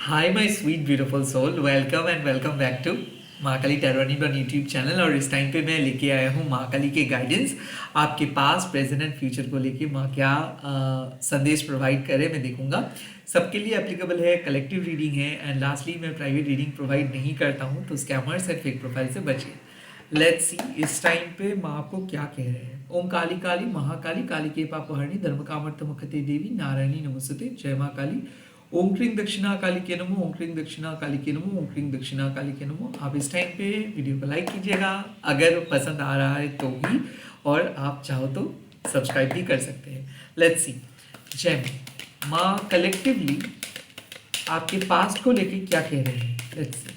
Hi my sweet beautiful soul, welcome and welcome back to Mahakali टैरोनी on YouTube channel. और इस time पे मैं लेके आया हूँ महाकाली के गाइडेंस। आपके पास प्रेजेंट एंड फ्यूचर को लेके माँ क्या संदेश प्रोवाइड करे मैं देखूंगा। सबके लिए एप्लीकेबल है, कलेक्टिव रीडिंग है। एंड लास्टली मैं प्राइवेट रीडिंग प्रोवाइड नहीं करता हूँ, तो स्कैमर्स एंड फेक प्रोफाइल से बचिए। लेट्स सी इस टाइम पे माँ को क्या कह रहे हैं। ओम काली काली महाकाली काली के पापहरणी धर्म कामर्थ मुखते देवी नारायणी नमस्ते। जय माँ काली। ओम क्रीं दक्षिणा काली के नमो, ओम क्रीं दक्षिणा काली के नमो, ओम क्रीं दक्षिणा काली के नमो। आप इस टाइम पे वीडियो को लाइक कीजिएगा अगर पसंद आ रहा है तो ही, और आप चाहो तो सब्सक्राइब भी कर सकते हैं। लेट्स सी। जय माँ कलेक्टिवली आपके पास्ट को लेके क्या कह रहे हैं। Let's see.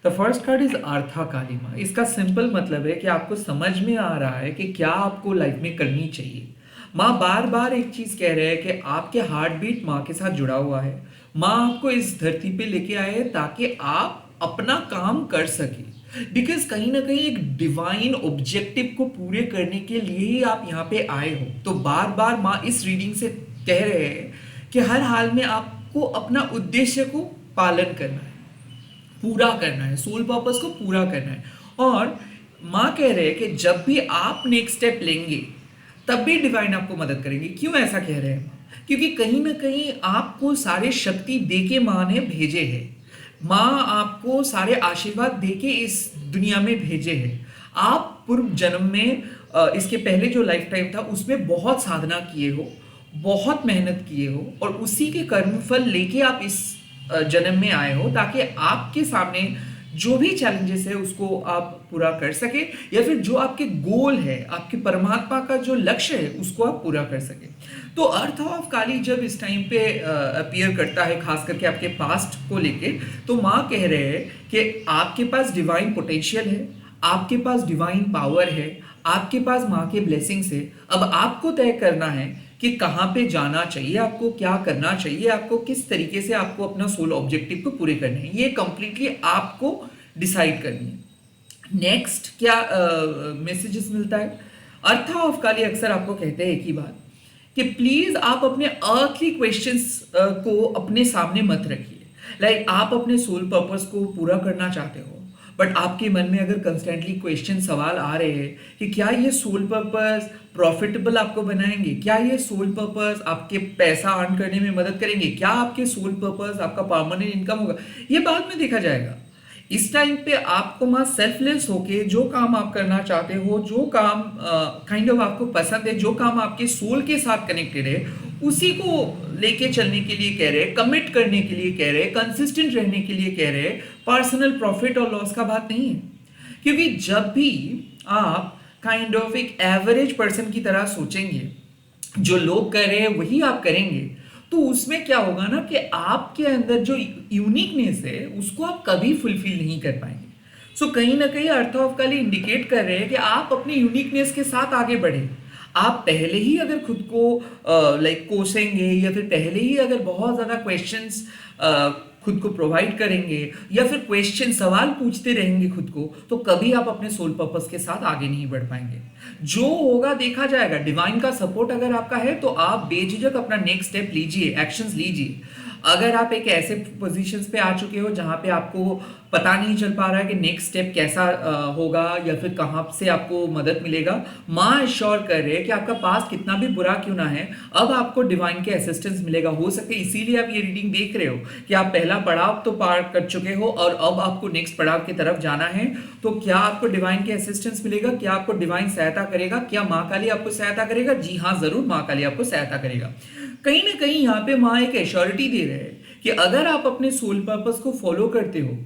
The first card is आर्था काली माँ। इसका सिंपल मतलब है कि आपको समझ में आ रहा है कि क्या आपको लाइफ में करनी चाहिए। माँ बार बार एक चीज कह रहे हैं कि आपके हार्ट बीट माँ के साथ जुड़ा हुआ है। माँ आपको इस धरती पे लेके आए हैं ताकि आप अपना काम कर सके। बिकॉज कहीं ना कहीं एक डिवाइन ऑब्जेक्टिव को पूरे करने के लिए ही आप यहाँ पे आए हो। तो बार बार माँ इस रीडिंग से कह रहे हैं कि हर हाल में आपको अपना उद्देश्य को पालन करना है, पूरा करना है, सोल पर्पस को पूरा करना है। और माँ कह रहे हैं कि जब भी आप नेक्स्ट स्टेप लेंगे तब भी डिवाइन आपको मदद करेंगे। क्यों ऐसा कह रहे हैं? क्योंकि कहीं ना कहीं आपको सारे शक्ति देके माँ ने भेजे हैं। माँ आपको सारे आशीर्वाद देके इस दुनिया में भेजे हैं। आप पूर्व जन्म में इसके पहले जो लाइफ टाइम था उसमें बहुत साधना किए हो, बहुत मेहनत किए हो, और उसी के कर्मफल लेके आप इस जन्म में आए हो ताकि आपके सामने जो भी चैलेंजेस है उसको आप पूरा कर सके, या फिर जो आपके गोल है, आपके परमात्मा का जो लक्ष्य है उसको आप पूरा कर सके। तो अर्थ ऑफ काली जब इस टाइम पे अपीयर करता है, खास करके आपके पास्ट को लेके, तो माँ कह रहे हैं कि आपके पास डिवाइन पोटेंशियल है, आपके पास डिवाइन पावर है, आपके पास माँ के ब्लेसिंग्स है। अब आपको तय करना है कि कहाँ पे जाना चाहिए, आपको क्या करना चाहिए, आपको किस तरीके से आपको अपना सोल ऑब्जेक्टिव को पूरे करने हैं, ये कंप्लीटली आपको डिसाइड करनी है। नेक्स्ट क्या मैसेजेस मिलता है। अर्था ऑफ काली अक्सर आपको कहते हैं एक ही बात कि प्लीज आप अपने अर्थली क्वेश्चंस को अपने सामने मत रखिए। लाइक आप अपने सोल पर्पस को पूरा करना चाहते हो, बट आपके मन में अगर कंस्टेंटली क्वेश्चन सवाल आ रहे हैं कि क्या ये सोल पर्पस प्रॉफिटेबल आपको बनाएंगे, क्या ये सोल पर्पस आपके पैसा अर्न करने में मदद करेंगे, क्या आपके सोल पर्पस आपका परमानेंट इनकम होगा, ये बाद में देखा जाएगा। इस टाइम पे आपको माँ सेल्फलेस होके जो काम आप करना चाहते हो, जो काम काइंड ऑफ आपको पसंद है, जो काम आपके सोल के साथ कनेक्टेड है, उसी को लेके चलने के लिए कह रहे हैं, कमिट करने के लिए कह रहे हैं, कंसिस्टेंट रहने के लिए कह रहे हैं। पर्सनल प्रॉफिट और लॉस का बात नहीं है। क्योंकि जब भी आप काइंड ऑफ एक एवरेज पर्सन की तरह सोचेंगे, जो लोग कर रहे हैं वही आप करेंगे, तो उसमें क्या होगा ना कि आपके अंदर जो यूनिकनेस है उसको आप कभी फुलफिल नहीं कर पाएंगे। सो कहीं ना कहीं अर्थ ऑफ काली इंडिकेट कर रहे हैं कि आप अपनी यूनिकनेस के साथ आगे बढ़े। आप पहले ही अगर खुद को लाइक कोसेंगे, या फिर पहले ही अगर बहुत ज्यादा क्वेश्चंस खुद को प्रोवाइड करेंगे, या फिर क्वेश्चन सवाल पूछते रहेंगे खुद को, तो कभी आप अपने सोल पर्पस के साथ आगे नहीं बढ़ पाएंगे। जो होगा देखा जाएगा। डिवाइन का सपोर्ट अगर आपका है तो आप बेझिझक अपना नेक्स्ट स्टेप लीजिए, एक्शंस लीजिए। अगर आप एक ऐसे पोजीशंस पे आ चुके हो जहां पे आपको पता नहीं चल पा रहा है कि नेक्स्ट स्टेप कैसा होगा, या फिर कहां से आपको मदद मिलेगा, माँ एश्योर कर रहे हैं कि आपका पास्ट कितना भी बुरा क्यों ना है, अब आपको डिवाइन के असिस्टेंस मिलेगा। हो सके इसीलिए आप ये रीडिंग देख रहे हो कि आप पहला पड़ाव तो पार कर चुके हो और अब आपको नेक्स्ट पड़ाव की तरफ जाना है। तो क्या आपको डिवाइन के असिस्टेंस मिलेगा? क्या आपको डिवाइन सहायता करेगा? क्या माँ काली आपको सहायता करेगा? जी हाँ, जरूर माँ काली आपको सहायता करेगा। कहीं ना कहीं यहाँ पे माँ एक एश्योरिटी दे रहे हैं कि अगर आप अपने सोल पर्पस को फॉलो करते हो,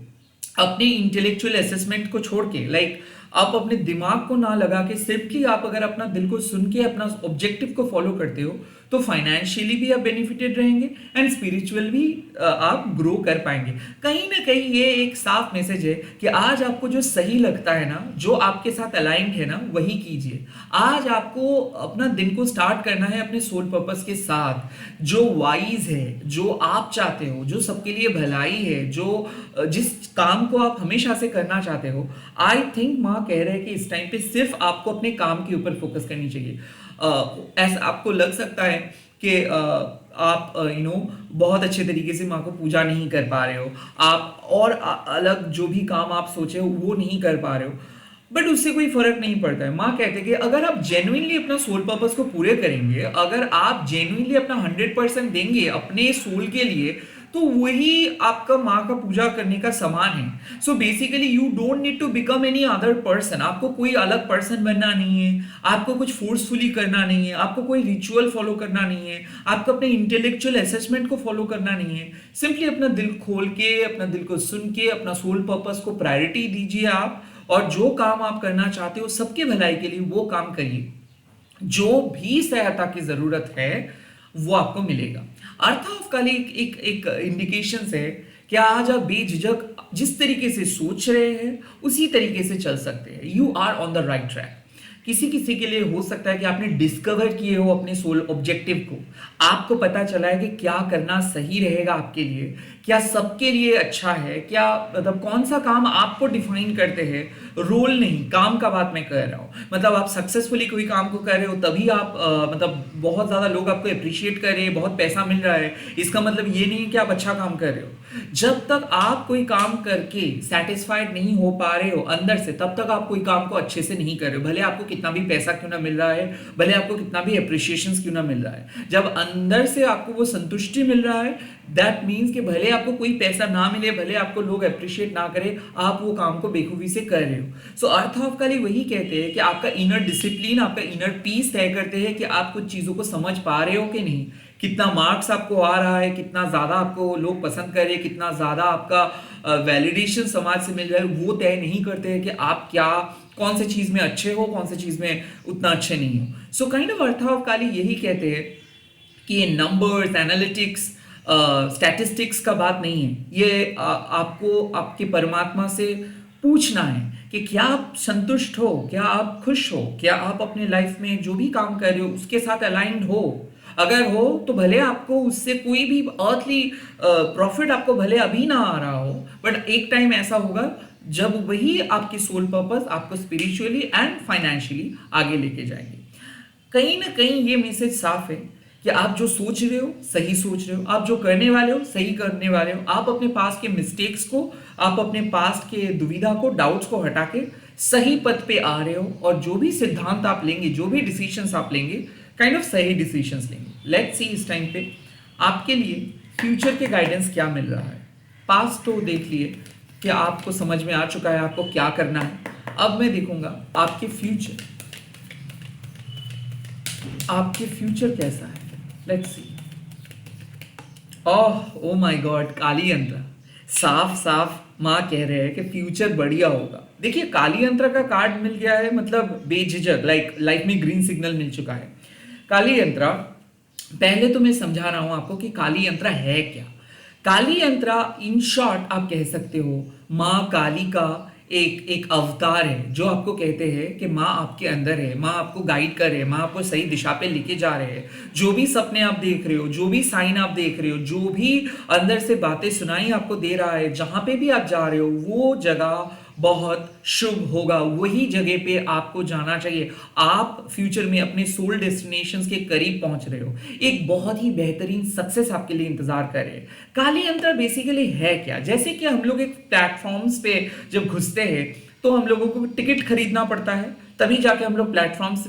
अपने इंटेलेक्चुअल असेसमेंट को छोड़ के, लाइक आप अपने दिमाग को ना लगा के सिर्फली आप अगर अपना दिल को सुन के अपना ऑब्जेक्टिव को फॉलो करते हो, तो फाइनेंशियली भी आप बेनिफिटेड रहेंगे एंड स्पिरिचुअल भी आप ग्रो कर पाएंगे। कहीं ना कहीं ये एक साफ मैसेज है कि आज आपको जो सही लगता है ना, जो आपके साथ अलाइंड है ना, वही कीजिए। आज आपको अपना दिन को स्टार्ट करना है अपने सोल पर्पस के साथ, जो वाइज है, जो आप चाहते हो, जो सबके लिए भलाई है, जो जिस काम को आप हमेशा से करना चाहते हो। आई थिंक माँ कह रहे हैं कि इस टाइम पे सिर्फ आपको अपने काम के ऊपर फोकस करनी चाहिए। ऐसा आपको लग सकता है कि आप बहुत अच्छे तरीके से माँ को पूजा नहीं कर पा रहे हो, आप और अलग जो भी काम आप सोचे हो वो नहीं कर पा रहे हो, बट उससे कोई फर्क नहीं पड़ता है। माँ कहते हैं कि अगर आप जेन्युइनली अपना सोल पर्पस को पूरे करेंगे, अगर आप जेन्युइनली अपना 100% देंगे अपने सोल के लिए, तो वही आपका माँ का पूजा करने का समान है। So basically you don't need to become any other person. आपको कोई अलग पर्सन बनना नहीं है, आपको कुछ फोर्सफुली करना नहीं है, आपको कोई रिचुअल फॉलो करना नहीं है, आपको अपने इंटेलेक्चुअल असेसमेंट को फॉलो करना नहीं है। सिंपली अपना दिल खोल के, अपना दिल को सुन के, अपना सोल पर्पस को प्रायोरिटी दीजिए आप, और जो काम आप करना चाहते हो सबके भलाई के लिए वो काम करिए। जो भी सहायता की जरूरत है वो आपको मिलेगा। अर्थ ऑफ कली एक इंडिकेशन है कि आज आप बेझिझक जिस तरीके से सोच रहे हैं उसी तरीके से चल सकते हैं। You are on the right track. किसी किसी के लिए हो सकता है कि आपने डिस्कवर किए हो अपने सोल ऑब्जेक्टिव को, आपको पता चला है कि क्या करना सही रहेगा आपके लिए, क्या सबके लिए अच्छा है, क्या मतलब कौन सा काम आपको डिफाइन करते हैं, रोल नहीं, काम का बात मैं कर रहा हूँ। मतलब आप सक्सेसफुली कोई काम को कर रहे हो तभी आप मतलब बहुत ज़्यादा लोग आपको अप्रिशिएट कर रहे हैं, बहुत पैसा मिल रहा है, इसका मतलब ये नहीं कि आप अच्छा काम कर रहे हो। जब तक आप कोई काम करके सेटिस्फाइड नहीं हो पा रहे हो अंदर से, तब तक आप कोई काम को अच्छे से नहीं कर रहे हो, भले आपको कितना भी पैसा क्यों ना मिल रहा है, भले आपको कितना भी अप्रिशिएशन क्यों ना मिल रहा है। जब अंदर से आपको वो संतुष्टि मिल रहा है, दैट मीन्स कि भले आपको कोई पैसा ना मिले, भले आपको लोग अप्रिशिएट ना करें, आप वो काम को बेखूबी से कर रहे हो। सो अर्थ ऑफ कली वही कहते हैं कि आपका इनर डिसिप्लिन, आपका इनर पीस तय करते हैं कि आप कुछ चीजों को समझ पा रहे हो कि नहीं, कितना मार्क्स आपको आ रहा है, कितना ज्यादा आपको लोग पसंद कर रहे हैं, कितना ज्यादा आपका वैलिडेशन समाज से मिल रहा है, वो तय नहीं करते हैं कि आप क्या, कौन से चीज में अच्छे हो, कौन से चीज में उतना अच्छे नहीं हो। So kind of earth of Kali यही कहते हैं कि ये नंबर्स, एनालिटिक्स, स्टैटिस्टिक्स का बात नहीं है। ये आपको आपके परमात्मा से पूछना है कि क्या आप संतुष्ट हो, क्या आप खुश हो, क्या आप अपने लाइफ में जो भी काम कर रहे हो उसके साथ अलाइंड हो। अगर हो तो भले आपको उससे कोई भी अर्थली प्रॉफिट आपको भले अभी ना आ रहा हो, बट एक टाइम ऐसा होगा जब वही आपकी सोल पर्पस आपको स्पिरिचुअली एंड फाइनेंशियली आगे लेके जाएंगे। कहीं ना कहीं ये मैसेज साफ है कि आप जो सोच रहे हो सही सोच रहे हो, आप जो करने वाले हो सही करने वाले हो, आप अपने पास के मिस्टेक्स को, आप अपने पास के दुविधा को, डाउट्स को हटा के सही पथ पे आ रहे हो, और जो भी सिद्धांत आप लेंगे, जो भी डिसीजंस आप लेंगे, काइंड ऑफ सही डिसीजंस लेंगे। लेट्स सी इस टाइम पे आपके लिए फ्यूचर के गाइडेंस क्या मिल रहा है। पास्ट तो देख लिए कि आपको समझ में आ चुका है आपको क्या करना है। अब मैं देखूंगा आपके फ्यूचर कैसा है। Let's see. Oh my God, Kali yantra साफ साफ माँ कह रहे हैं कि फ्यूचर बढ़िया होगा। देखिए काली यंत्र का कार्ड मिल गया है, मतलब बेझिझक, लाइफ में ग्रीन सिग्नल मिल चुका है। काली यंत्र, पहले तो मैं समझा रहा हूं आपको कि काली यंत्र है क्या। काली यंत्र इन शॉर्ट आप कह सकते हो माँ काली का एक अवतार है, जो आपको कहते हैं कि माँ आपके अंदर है, माँ आपको गाइड कर रहे हैं, माँ आपको सही दिशा पे लेके जा रहे हैं। जो भी सपने आप देख रहे हो, जो भी साइन आप देख रहे हो, जो भी अंदर से बातें सुनाई आपको दे रहा है, जहां पे भी आप जा रहे हो वो जगह बहुत शुभ होगा, वही जगह पे आपको जाना चाहिए। आप फ्यूचर में अपने सोल डेस्टिनेशंस के करीब पहुंच रहे हो, एक बहुत ही बेहतरीन सक्सेस आपके लिए इंतजार कर रहे हैं। काली यंत्र बेसिकली है क्या, जैसे कि हम लोग एक प्लेटफॉर्म्स पे जब घुसते हैं तो हम लोगों को टिकट खरीदना पड़ता है, तभी जाके हम लोग प्लेटफॉर्म्स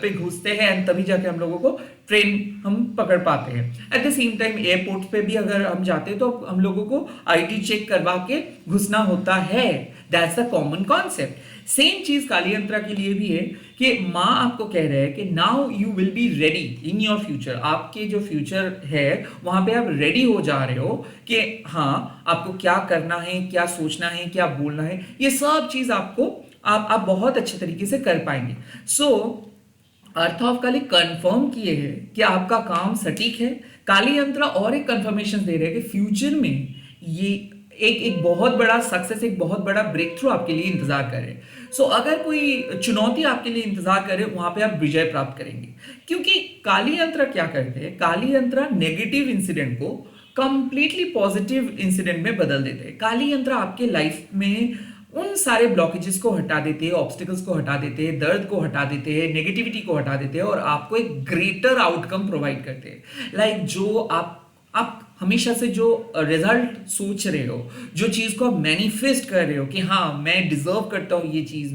पे घुसते हैं, एंड तभी जाके हम लोगों को ट्रेन हम पकड़ पाते हैं। At the same time airport पे भी अगर हम जाते हैं तो हम लोगों को आईडी चेक करवा के घुसना होता है। That's the common concept. Same चीज काली यंत्र के लिए भी है कि माँ आपको कह रहे हैं कि now you will be ready in your future. आपके जो फ्यूचर है वहां पे आप रेडी हो जा रहे हो कि हाँ आपको क्या करना है, क्या सोचना है, क्या बोलना है, ये सब चीज आपको आप बहुत अच्छे तरीके से कर पाएंगे। सो अर्थ ऑफ काली कंफर्म किए हैं कि आपका काम सटीक है। काली यंत्र और एक कंफर्मेशन दे रहे हैं कि फ्यूचर में ये एक बहुत बड़ा सक्सेस, एक बहुत बड़ा ब्रेक थ्रू आपके लिए इंतजार करे। सो अगर कोई चुनौती आपके लिए इंतजार करे, वहां पे आप विजय प्राप्त करेंगे। क्योंकि काली यंत्र क्या करते हैं, काली यंत्र नेगेटिव इंसिडेंट को कंप्लीटली पॉजिटिव इंसिडेंट में बदल देते हैं। काली यंत्र आपके लाइफ में उन सारे ब्लॉकेजेस को हटा देते हैं, ऑब्स्टिकल्स को हटा देते हैं, दर्द को हटा देते हैं, नेगेटिविटी को हटा देते हैं और आपको एक ग्रेटर आउटकम प्रोवाइड करते हैं। लाइक जो आप हमेशा से जो रिजल्ट सोच रहे हो, जो चीज़ को आप मैनिफेस्ट कर रहे हो कि हाँ मैं डिजर्व करता हूँ ये चीज़,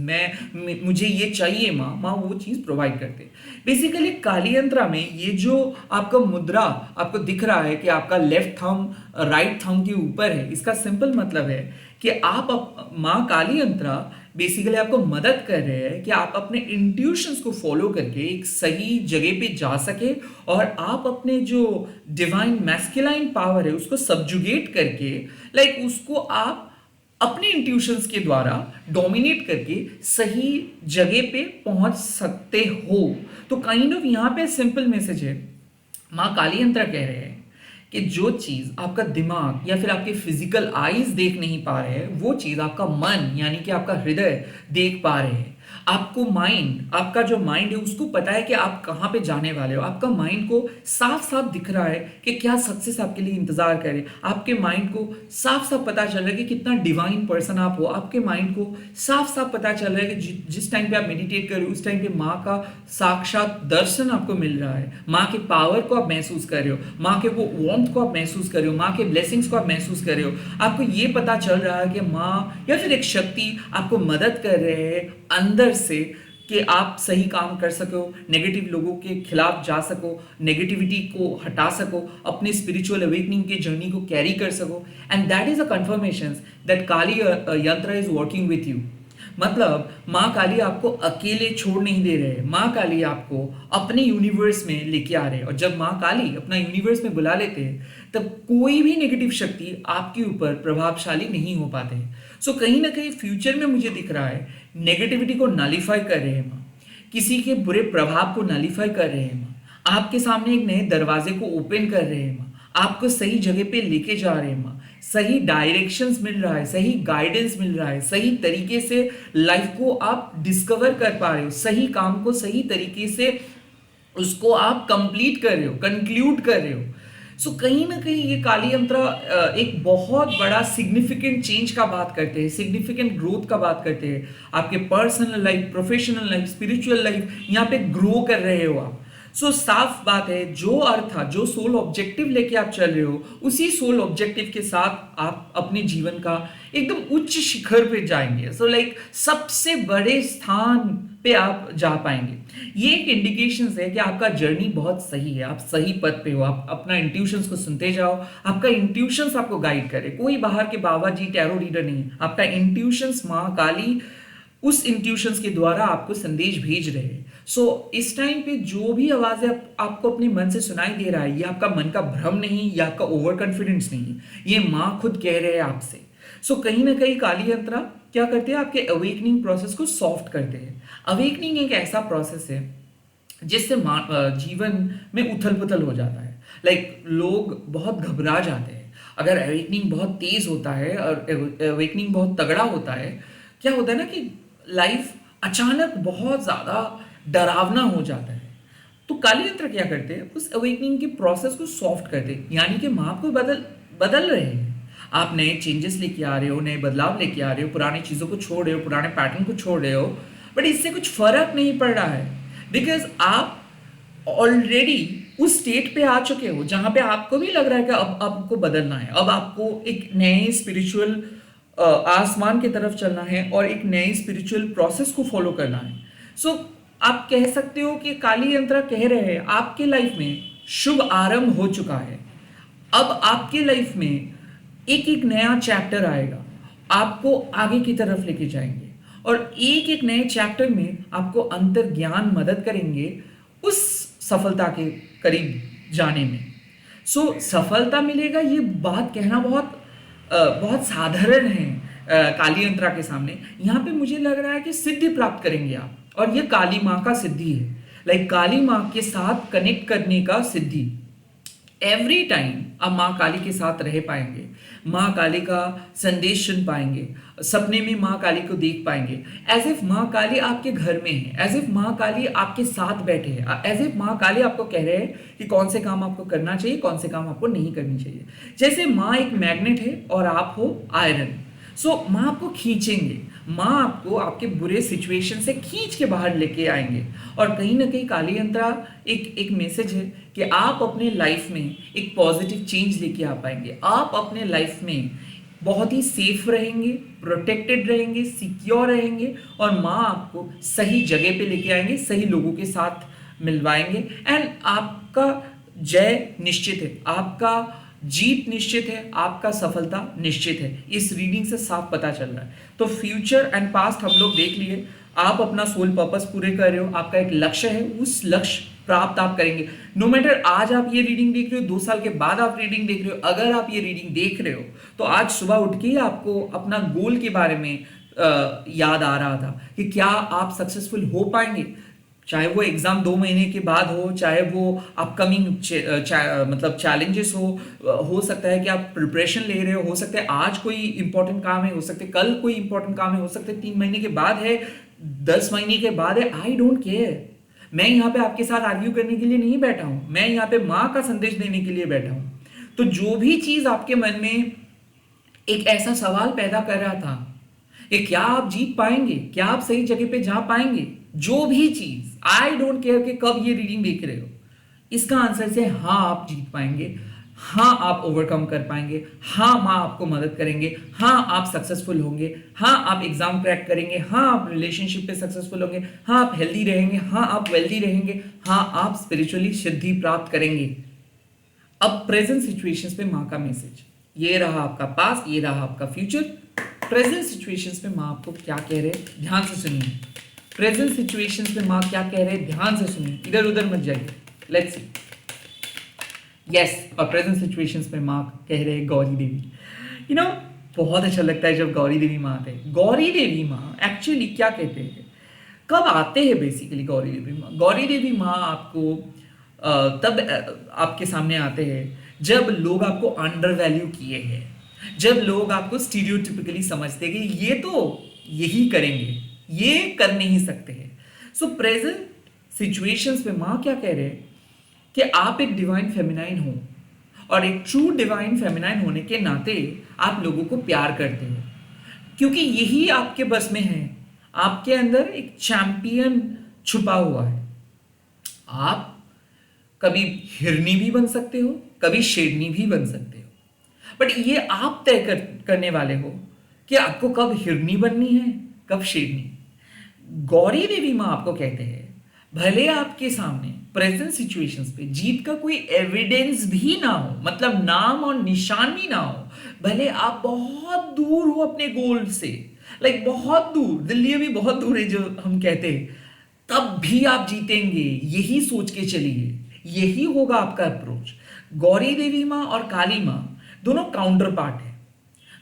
मुझे ये चाहिए, माँ वो चीज़ प्रोवाइड करते। बेसिकली काली यंत्रा में ये जो आपका मुद्रा आपको दिख रहा है कि आपका लेफ्ट थंब राइट थंब के ऊपर है, इसका सिंपल मतलब है कि माँ काली यंत्रा बेसिकली आपको मदद कर रहे हैं कि आप अपने इंट्यूशंस को फॉलो करके एक सही जगह पे जा सके और आप अपने जो डिवाइन मैस्कुलाइन पावर है उसको सब्जुगेट करके लाइक उसको आप अपने इंट्यूशंस के द्वारा डोमिनेट करके सही जगह पे पहुंच सकते हो। तो काइंड ऑफ यहाँ पे सिंपल मैसेज है, माँ काली यंत्र कह रहे हैं कि जो चीज आपका दिमाग या फिर आपके फिजिकल आईज देख नहीं पा रहे हैं वो चीज आपका मन यानी कि आपका हृदय देख पा रहे हैं। आपको माइंड, आपका जो माइंड है उसको पता है कि आप कहाँ पे जाने वाले हो। आपका माइंड को साफ साफ दिख रहा है कि क्या सक्सेस आपके लिए इंतजार करे। आपके माइंड को साफ साफ पता चल रहा है कि कितना डिवाइन पर्सन आप हो। आपके माइंड को साफ साफ पता चल रहा है कि जिस टाइम पे आप मेडिटेट कर रहे हो उस टाइम पे माँ का साक्षात दर्शन आपको मिल रहा है, माँ के पावर को आप महसूस कर रहे हो, माँ के वो वार्मथ को आप महसूस कर रहे हो, माँ के ब्लेसिंग्स को आप महसूस कर रहे हो। आपको ये पता चल रहा है कि माँ या फिर एक शक्ति आपको मदद कर रहे हैं अंदर से कि आप सही काम कर सको, नेगेटिव लोगों के खिलाफ जा सको, नेगेटिविटी को हटा सको, अपने स्पिरिचुअल अवेकनिंग की जर्नी को कैरी कर सको। And that is a confirmation that Kali yantra is working with you. मतलब माँ काली आपको अकेले छोड़ नहीं दे रहे, माँ काली आपको अपने यूनिवर्स में लेके आ रहे हैं। और जब माँ काली अपना यूनिवर्स में बुला लेते हैं तब कोई भी नेगेटिव शक्ति आपके ऊपर प्रभावशाली नहीं हो पाते। सो कहीं ना कहीं फ्यूचर में मुझे दिख रहा है नेगेटिविटी को नलीफाई कर रहे हैं माँ, किसी के बुरे प्रभाव को नलीफाई कर रहे हैं माँ, आपके सामने एक नए दरवाजे को ओपन कर रहे हैं माँ, आपको सही जगह पे लेके जा रहे हैं माँ, सही डायरेक्शंस मिल रहा है, सही गाइडेंस मिल रहा है, सही तरीके से लाइफ को आप डिस्कवर कर पा रहे हो, सही काम को सही तरीके से उसको आप कंप्लीट कर रहे हो, कंक्लूड कर रहे हो। सो कहीं ना कहीं ये काली यंत्र एक बहुत बड़ा सिग्निफिकेंट चेंज का बात करते हैं, सिग्निफिकेंट ग्रोथ का बात करते हैं। आपके personal life, professional life, spiritual life यहाँ पे ग्रो कर रहे हो आप। सो साफ बात है, जो अर्थ था, जो सोल ऑब्जेक्टिव लेके आप चल रहे हो उसी सोल ऑब्जेक्टिव के साथ आप अपने जीवन का एकदम उच्च शिखर पे जाएंगे। सो लाइक सबसे बड़े स्थान पे आप जा पाएंगे। ये एक इंडिकेशन है कि आपका जर्नी बहुत सही है, आप सही पथ पे हो। आप अपना इंट्यूशंस को सुनते जाओ, आपका इंट्यूशंस आपको गाइड करे। कोई बाहर के बाबा जी, टैरो रीडर नहीं, आपका इंट्यूशंस माँ काली उस इंट्यूशंस के द्वारा आपको संदेश भेज रहे हैं। सो इस टाइम पे जो भी आवाज़ आपको अपने मन से सुनाई दे रहा है, ये आपका मन का भ्रम नहीं या आपका ओवर कॉन्फिडेंस नहीं, ये माँ खुद कह रहे हैं आपसे। सो कहीं ना कहीं काली यंत्रा क्या करते हैं, आपके अवेकनिंग प्रोसेस को सॉफ्ट करते हैं। अवेकनिंग एक ऐसा प्रोसेस है जिससे जीवन में उथल पुथल हो जाता है। लाइक लोग बहुत घबरा जाते हैं अगर अवेकनिंग बहुत तेज होता है और अवेकनिंग बहुत तगड़ा होता है। क्या होता है ना कि लाइफ अचानक बहुत ज़्यादा डरावना हो जाता है। तो काली यंत्र क्या करते हैं, उस अवेकनिंग के प्रोसेस को सॉफ्ट करते हैं, यानी कि माँ को बदल रहे हैं। आप नए चेंजेस लेके आ रहे हो, नए बदलाव लेके आ रहे हो, पुरानी चीज़ों को छोड़ रहे हो, पुराने पैटर्न को छोड़ रहे हो, बट इससे कुछ फर्क नहीं पड़ रहा है बिकॉज आप ऑलरेडी उस स्टेट पे आ चुके हो जहाँ पे आपको भी लग रहा है कि अब आपको बदलना है, अब आपको एक नए स्पिरिचुअल आसमान की तरफ चलना है और एक नए स्पिरिचुअल प्रोसेस को फॉलो करना है। सो आप कह सकते हो कि काली यंत्र कह रहे हैं आपके लाइफ में शुभ आरंभ हो चुका है। अब आपके लाइफ में एक एक नया चैप्टर आएगा, आपको आगे की तरफ लेके जाएंगे और एक एक नए चैप्टर में आपको अंतर ज्ञान मदद करेंगे उस सफलता के करीब जाने में। सो सफलता मिलेगा, ये बात कहना बहुत साधारण है काली यंत्रा के सामने। यहाँ पे मुझे लग रहा है कि सिद्धि प्राप्त करेंगे आप, और ये काली माँ का सिद्धि है। लाइक काली माँ के साथ कनेक्ट करने का सिद्धि। एवरी टाइम आप माँ काली के साथ रह पाएंगे, माँ काली का संदेश सुन पाएंगे, सपने में माँ काली को देख पाएंगे, एज इफ माँ काली आपके घर में है, एज इफ माँ काली आपके साथ बैठे हैं, एज इफ माँ काली आपको कह रहे हैं कि कौन से काम आपको करना चाहिए, कौन से काम आपको नहीं करनी चाहिए। जैसे माँ एक मैग्नेट है और आप हो आयरन। सो माँ आपको खींचेंगे, माँ आपको आपके बुरे सिचुएशन से खींच के बाहर लेके आएंगे। और कहीं ना कहीं काली यंत्रा एक एक मैसेज है कि आप अपने लाइफ में एक पॉजिटिव चेंज लेके आ पाएंगे, आप अपने लाइफ में बहुत ही सेफ रहेंगे, प्रोटेक्टेड रहेंगे, सिक्योर रहेंगे, और माँ आपको सही जगह पे लेके आएंगे, सही लोगों के साथ मिलवाएंगे, एंड आपका जय निश्चित है, आपका जीत निश्चित है, आपका सफलता निश्चित है। इस रीडिंग से साफ पता चल रहा है। तो फ्यूचर एंड पास्ट हम लोग देख लिए, आप अपना सोल पर्पस पूरे कर रहे हो, आपका एक लक्ष्य है, उस लक्ष्य प्राप्त आप करेंगे। नो मैटर आज आप ये रीडिंग देख रहे हो, 2 साल के बाद आप रीडिंग देख रहे हो, अगर आप ये रीडिंग देख रहे हो तो आज सुबह उठ के आपको अपना गोल के बारे में याद आ रहा था कि क्या आप सक्सेसफुल हो पाएंगे, चाहे वो एग्जाम 2 महीने के बाद हो, चाहे वो अपकमिंग मतलब चैलेंजेस हो सकता है कि आप प्रिपरेशन ले रहे हो सकता है आज कोई इंपॉर्टेंट काम है, हो सकता है कल कोई इंपॉर्टेंट काम है, हो सकता है 3 महीने के बाद है, 10 महीने के बाद है, आई डोंट केयर। मैं यहाँ पे आपके साथ आर्ग्यू करने के लिए नहीं बैठा हूं, मैं यहाँ पे माँ का संदेश देने के लिए बैठा हूं। तो जो भी चीज आपके मन में एक ऐसा सवाल पैदा कर रहा था कि क्या आप जीत पाएंगे, क्या आप सही जगह पे जा पाएंगे, जो भी चीज, आई डोंट केयर कि कब ये रीडिंग देख रहे हो, इसका आंसर से हाँ आप जीत पाएंगे, हाँ आप ओवरकम कर पाएंगे, हाँ माँ आपको मदद करेंगे, हाँ आप सक्सेसफुल होंगे, हाँ आप एग्जाम क्रैक करेंगे, हाँ आप रिलेशनशिप पे सक्सेसफुल होंगे, हाँ आप हेल्दी रहेंगे, हाँ आप वेल्दी रहेंगे, हाँ आप स्पिरिचुअली सिद्धि प्राप्त करेंगे। अब प्रेजेंट सिचुएशंस पे माँ का मैसेज, ये रहा आपका पास्ट, ये रहा आपका फ्यूचर। प्रेजेंट सिचुएशंस पे माँ आपको क्या कह रहे हैं, ध्यान से सुनिए। प्रेजेंट सिचुएशंस पे माँ क्या कह रहे हैं, ध्यान से सुनिए, इधर उधर मत जाइए। Let's see. यस, और प्रेजेंट सिचुएशंस पे माँ कह रहे हैं गौरी देवी। यू नो, बहुत अच्छा लगता है जब गौरी देवी माँ आते हैं। गौरी देवी माँ एक्चुअली क्या कहते हैं, कब आते हैं बेसिकली गौरी देवी माँ? गौरी देवी माँ आपको तब आपके सामने आते हैं जब लोग आपको अंडर वैल्यू किए हैं, जब लोग आपको स्टीरियोटिपिकली समझते हैं कि ये तो यही करेंगे, ये कर नहीं सकते हैं। सो प्रेजेंट सिचुएशंस पे माँ क्या कह रहे हैं कि आप एक डिवाइन फेमिनाइन हो, और एक ट्रू डिवाइन फेमिनाइन होने के नाते आप लोगों को प्यार करते हो, क्योंकि यही आपके बस में है। आपके अंदर एक चैंपियन छुपा हुआ है। आप कभी हिरनी भी बन सकते हो, कभी शेरनी भी बन सकते हो, बट ये आप तय करने वाले हो कि आपको कब हिरनी बननी है, कब शेरनी। गौरी देवी माँ आपको कहते हैं भले आपके सामने प्रेजेंट सिचुएशंस पे जीत का कोई एविडेंस भी ना हो, मतलब नाम और निशान भी ना हो, भले आप बहुत दूर हो अपने गोल से, लाइक बहुत दूर, दिल्ली भी बहुत दूर है जो हम कहते हैं, तब भी आप जीतेंगे। यही सोच के चलिए, यही होगा आपका अप्रोच। गौरी देवी माँ और काली माँ दोनों काउंटर पार्ट है।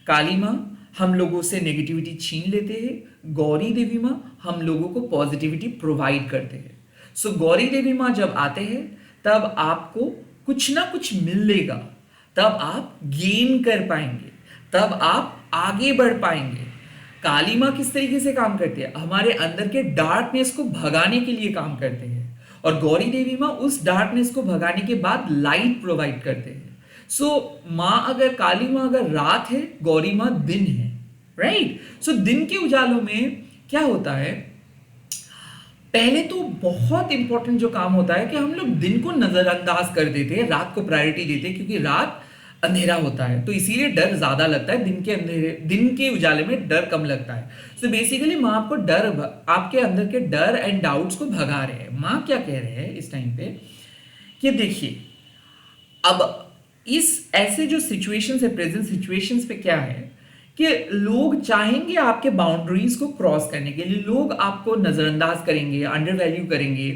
काली माँ हम लोगों से नेगेटिविटी छीन लेते हैं, गौरी देवी माँ हम लोगों को पॉजिटिविटी प्रोवाइड करते हैं। सो गौरी देवी माँ जब आते हैं तब आपको कुछ ना कुछ मिलेगा, तब आप गेन कर पाएंगे, तब आप आगे बढ़ पाएंगे। काली माँ किस तरीके से काम करते हैं, हमारे अंदर के डार्कनेस को भगाने के लिए काम करते हैं, और गौरी देवी माँ उस डार्कनेस को भगाने के बाद लाइट प्रोवाइड करते हैं। सो माँ अगर, काली माँ अगर रात है, गौरी माँ दिन है, राइट। सो दिन के उजालों में क्या होता है, पहले तो बहुत इंपॉर्टेंट जो काम होता है कि हम लोग दिन को नजरअंदाज कर देते हैं, रात को प्रायोरिटी देते हैं, क्योंकि रात अंधेरा होता है तो इसीलिए डर ज्यादा लगता है, दिन के अंधेरे, दिन के उजाले में डर कम लगता है। सो बेसिकली माँ आपको डर, आपके अंदर के डर एंड डाउट्स को भगा रहे हैं। माँ क्या कह रहे हैं इस टाइम पे कि देखिए, अब इस ऐसे जो सिचुएशंस है, प्रेजेंट सिचुएशंस पे क्या है कि लोग चाहेंगे आपके बाउंड्रीज को क्रॉस करने के लिए, लोग आपको नजरअंदाज करेंगे, अंडर वैल्यू करेंगे,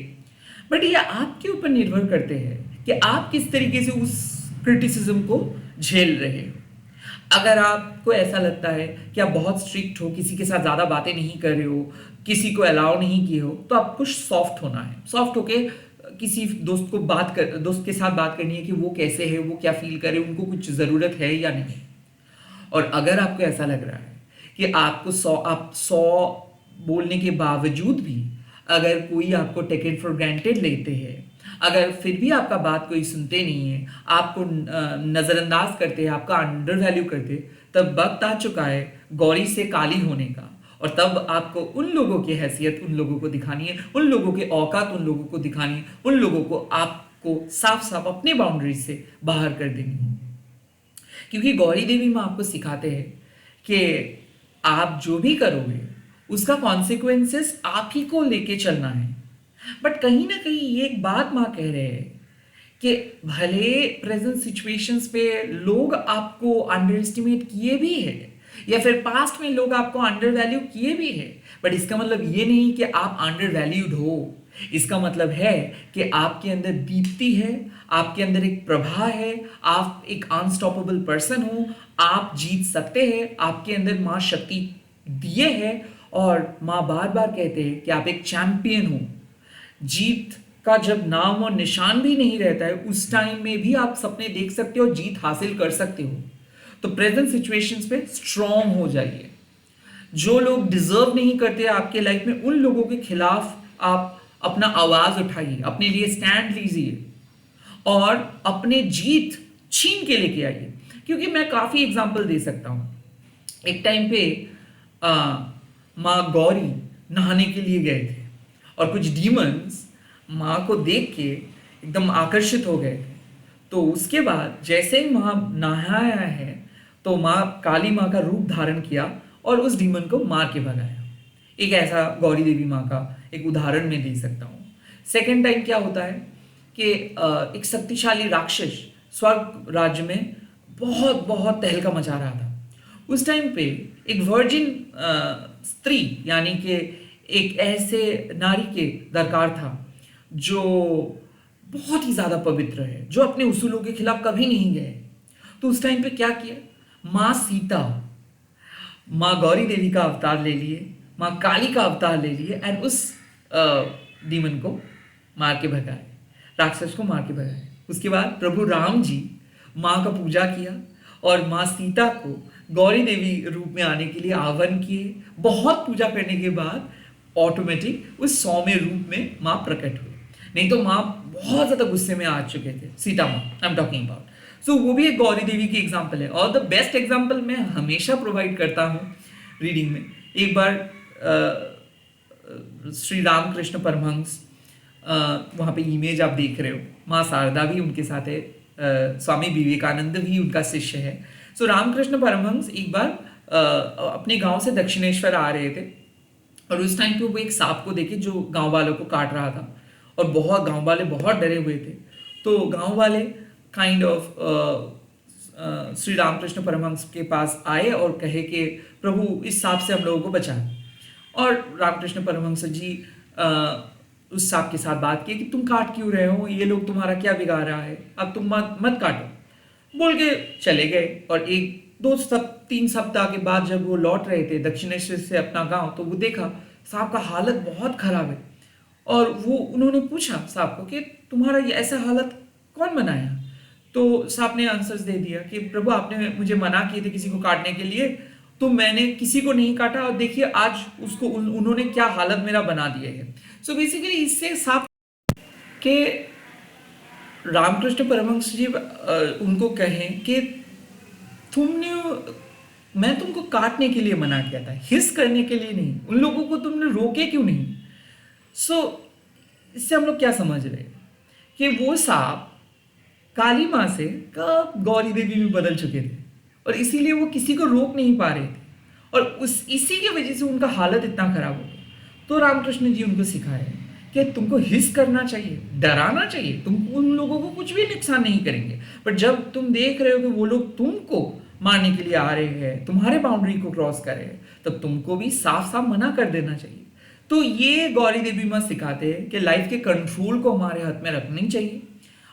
बट ये आपके ऊपर निर्भर करते हैं कि आप किस तरीके से उस क्रिटिसिज्म को झेल रहे हो। अगर आपको ऐसा लगता है कि आप बहुत स्ट्रिक्ट हो, किसी के साथ ज़्यादा बातें नहीं कर रहे हो, किसी को अलाउ नहीं किए हो, तो आपको सॉफ्ट होना है। सॉफ्ट होके किसी दोस्त के साथ बात करनी है कि वो कैसे है, वो क्या फील करे, उनको कुछ ज़रूरत है या नहीं। और अगर आपको ऐसा लग रहा है कि आप 100 बोलने के बावजूद भी अगर कोई आपको टेकन फॉर ग्रांटेड लेते हैं, अगर फिर भी आपका बात कोई सुनते नहीं है, आपको नज़रअंदाज करते हैं, आपका अंडर वैल्यू करते हैं, तब वक्त आ चुका है गौरी से काली होने का। और तब आपको उन लोगों की हैसियत उन लोगों को दिखानी है, उन लोगों के औकात उन लोगों को दिखानी है, उन लोगों को आपको साफ साफ अपने बाउंड्रीज से बाहर कर देनी है। क्योंकि गौरी देवी माँ आपको सिखाते हैं कि आप जो भी करोगे उसका कॉन्सिक्वेंसेस आप ही को लेके चलना है। बट कहीं ना कहीं ये एक बात माँ कह रहे हैं कि भले प्रेजेंट सिचुएशंस पे लोग आपको अंडर एस्टिमेट किए भी है, या फिर पास्ट में लोग आपको अंडर वैल्यू किए भी है, बट इसका मतलब ये नहीं कि आप अंडर वैल्यूड हो। इसका मतलब है कि आपके अंदर दीप्ति है, आपके अंदर एक प्रभा है, आप एक अनस्टॉपेबल पर्सन हो, आप जीत सकते हैं, आपके अंदर माँ शक्ति दिए है। और माँ बार बार कहते हैं कि आप एक चैंपियन हो। जीत का जब नाम और निशान भी नहीं रहता है, उस टाइम में भी आप सपने देख सकते हो, जीत हासिल कर सकते हो। तो प्रेजेंट सिचुएशंस पे स्ट्रांग हो जाइए। जो लोग डिजर्व नहीं करते आपके लाइफ में, उन लोगों के खिलाफ आप अपना आवाज उठाइए, अपने लिए स्टैंड लीजिए और अपने जीत छीन के लेके आइए। क्योंकि मैं काफी एग्जांपल दे सकता हूं। एक टाइम पे माँ गौरी नहाने के लिए गए थे और कुछ डीमंस माँ को देख के एकदम आकर्षित हो गए थे। तो उसके बाद जैसे ही माँ नहाया है तो माँ काली माँ का रूप धारण किया और उस डीमन को मार के भगाया। एक ऐसा गौरी देवी माँ का एक उदाहरण मैं दे सकता हूँ। सेकेंड टाइम क्या होता है कि एक शक्तिशाली राक्षस स्वर्ग राज्य में बहुत बहुत तहलका मचा रहा था। उस टाइम पे एक वर्जिन स्त्री यानी कि एक ऐसे नारी के दरकार था जो बहुत ही ज्यादा पवित्र है, जो अपने उसूलों के खिलाफ कभी नहीं गए। तो उस टाइम पे क्या किया, माँ सीता माँ गौरी देवी का अवतार ले लिए, माँ काली का अवतार ले लिए एंड उस डीमन को मार के भगाए, राक्षस को मार के भगाए। उसके बाद प्रभु राम जी माँ का पूजा किया और माँ सीता को गौरी देवी रूप में आने के लिए आह्वान किए। बहुत पूजा करने के बाद ऑटोमेटिक उस सौम्य रूप में माँ प्रकट हुई। नहीं तो माँ बहुत ज्यादा गुस्से में आ चुके थे, सीता माँ आई एम टॉकिंग अबाउट। सो वो भी एक गौरी देवी की एग्जाम्पल है। और द बेस्ट एग्जाम्पल मैं हमेशा प्रोवाइड करता हूँ रीडिंग में। एक बार श्री रामकृष्ण परमहंस, वहाँ पे इमेज आप देख रहे हो, माँ शारदा भी उनके साथ है, स्वामी विवेकानंद भी उनका शिष्य है। सो रामकृष्ण परमहंस एक बार अपने गांव से दक्षिणेश्वर आ रहे थे और उस टाइम पे वो एक सांप को देखे जो गांव वालों को काट रहा था और बहुत गांव वाले बहुत डरे हुए थे। तो गांव वाले काइंड ऑफ श्री रामकृष्ण परमहंस के पास आए और कहे कि प्रभु इस सांप से हम लोगों को बचाएं। और रामकृष्ण परमहंस जी उस सांप के साथ बात की कि तुम काट क्यों रहे हो, ये लोग तुम्हारा क्या बिगाड़ रहा है, अब तुम मत मत काटो बोल के चले गए। और एक दो तीन सप्ताह के बाद जब वो लौट रहे थे दक्षिणेश्वर से अपना गांव, तो वो देखा सांप का हालत बहुत खराब है। और वो उन्होंने पूछा सांप को कि तुम्हारा ये ऐसा हालत कौन बनाया। तो सांप ने आंसर्स दे दिया कि प्रभु आपने मुझे मना किए थे किसी को काटने के लिए, तो मैंने किसी को नहीं काटा और देखिए आज उसको उन्होंने क्या हालत मेरा बना दिया है। सो बेसिकली इससे सांप के रामकृष्ण परमहंस जी उनको कहें कि मैं तुमको काटने के लिए मना किया था, हिस करने के लिए नहीं। उन लोगों को तुमने रोके क्यों नहीं। सो इससे हम लोग क्या समझ रहे हैं कि वो सांप काली माँ से कब गौरी देवी में बदल चुके थे और इसीलिए वो किसी को रोक नहीं पा रहे थे और इसी की वजह से उनका हालत इतना खराब हो गया। तो रामकृष्ण जी उनको सिखाए कि तुमको हिस करना चाहिए, डराना चाहिए, तुम उन लोगों को कुछ भी नुकसान नहीं करेंगे। बट जब तुम देख रहे हो कि वो लोग तुमको मारने के लिए आ रहे हैं, तुम्हारे बाउंड्री को क्रॉस कर रहे हैं, तब तुमको भी साफ साफ मना कर देना चाहिए। तो ये गौरी देवी माँ सिखाते हैं कि लाइफ के कंट्रोल को हमारे हाथ में रखनी चाहिए।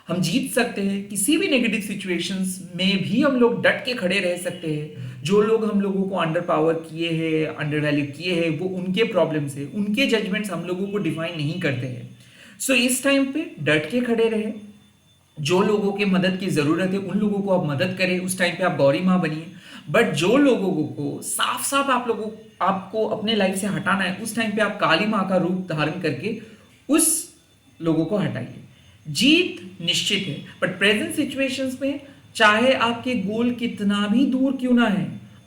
हम जीत सकते हैं किसी भी नेगेटिव सिचुएशंस में भी, हम लोग डट के खड़े रह सकते हैं। जो लोग हम लोगों को अंडर पावर किए हैं, अंडर वैल्यू किए हैं, वो उनके प्रॉब्लम्स है, उनके जजमेंट्स हम लोगों को डिफाइन नहीं करते हैं। सो इस टाइम पे डट के खड़े रहे। जो लोगों के मदद की जरूरत है उन लोगों को आप मदद करें, उस टाइम पे आप गौरी माँ बनिए। बट जो लोगों को साफ साफ आपको अपने लाइफ से हटाना है, उस टाइम पे आप काली माँ का रूप धारण करके उस लोगों को हटाइए। जीत निश्चित है, बट प्रेजेंट सिचुएशंस में चाहे आपके गोल कितना भी दूर क्यों ना है,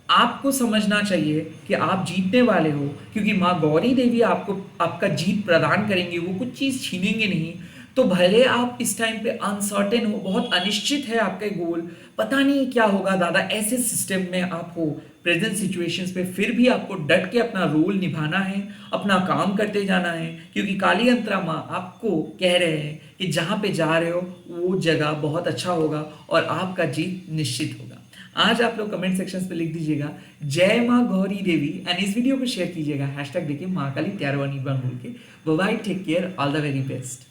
आपको समझना चाहिए कि आप जीतने वाले हो, क्योंकि माँ गौरी देवी आपको आपका जीत प्रदान करेंगे, वो कुछ चीज़ छीनेंगे नहीं। तो भले आप इस टाइम पे अनसर्टेन हो, बहुत अनिश्चित है आपके गोल, पता नहीं क्या होगा दादा, ऐसे सिस्टम में आप हो प्रेजेंट सिचुएशंस पे, फिर भी आपको डट के अपना रोल निभाना है, अपना काम करते जाना है, क्योंकि काली अंतरा माँ आपको कह रहे हैं कि जहाँ पे जा रहे हो वो जगह बहुत अच्छा होगा और आपका जीत निश्चित होगा। आज आप लोग कमेंट सेक्शन पे लिख दीजिएगा जय माँ गौरी देवी एंड इस वीडियो को शेयर कीजिएगा हैशटैग देखिए माँ काली 13 बोल के। Bye, take care, all the very best.